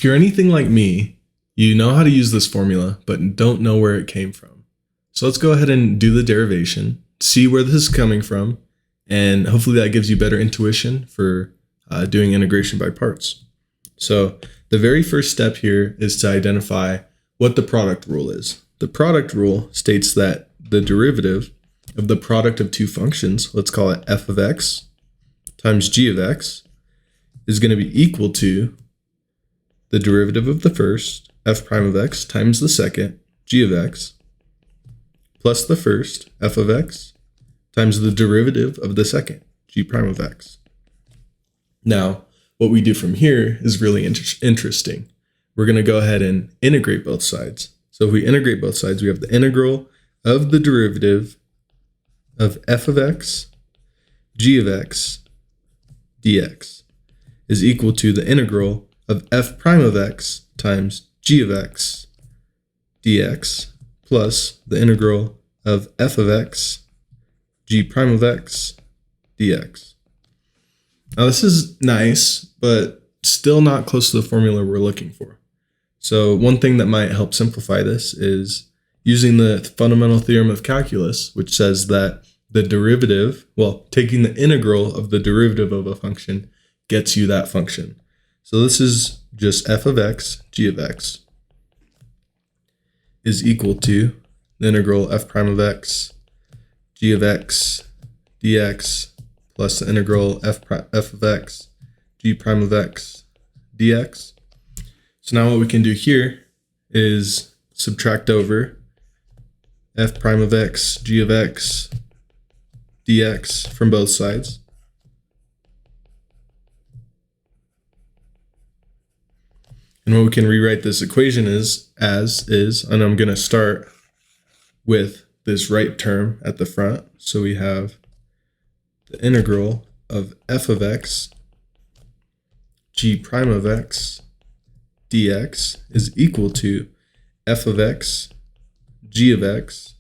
If you're anything like me, you know how to use this formula, but don't know where it came from. So let's go ahead and do the derivation, see where this is coming from, and hopefully that gives you better intuition for doing integration by parts. So the very first step here is to identify what the product rule is. The product rule states that the derivative of the product of two functions, let's call it f of x times g of x, is going to be equal to the derivative of the first, f prime of x, times the second, g of x, plus the first, f of x, times the derivative of the second, g prime of x. Now, what we do from here is really interesting. We're going to go ahead and integrate both sides. So if we integrate both sides, we have the integral of the derivative of f of x, g of x, dx is equal to the integral of f prime of x times g of x dx plus the integral of f of x, g prime of x, dx. Now this is nice, but still not close to the formula we're looking for. So one thing that might help simplify this is using the fundamental theorem of calculus, which says that the derivative, well, taking the integral of the derivative of a function gets you that function. So this is just f of x, g of x is equal to the integral f prime of x, g of x, dx plus the integral f of x, g prime of x, dx. So now what we can do here is subtract over f prime of x, g of x, dx from both sides. And what we can rewrite this equation is, and I'm going to start with this right term at the front. So we have the integral of f of x, g prime of x, dx is equal to f of x, g of x,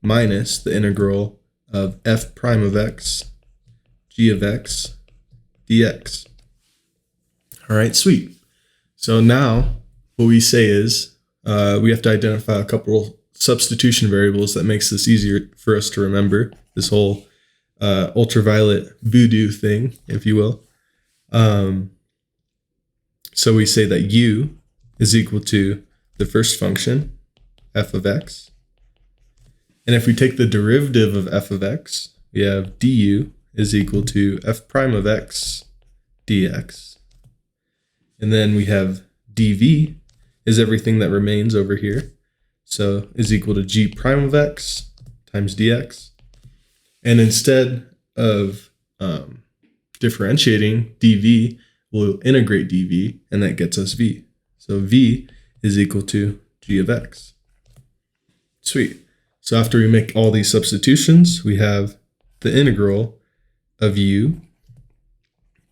minus the integral of f prime of x, g of x, dx. All right, sweet. So now what we say is we have to identify a couple substitution variables that makes this easier for us to remember, this whole ultraviolet voodoo thing, if you will. So we say that u is equal to the first function, f of x. And if we take the derivative of f of x, we have du is equal to f prime of x dx. And then we have dv is everything that remains over here. So is equal to g prime of x times dx. And instead of differentiating dv, we'll integrate dv, and that gets us v. So v is equal to g of x. Sweet. So after we make all these substitutions, we have the integral of u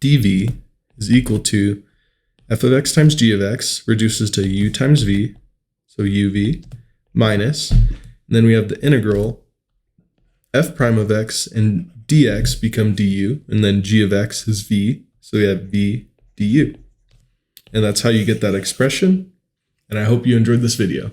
dv is equal to f of x times g of x reduces to u times v, so uv, minus, and then we have the integral f prime of x and dx become du, and then g of x is v, so we have v du. And that's how you get that expression, and I hope you enjoyed this video.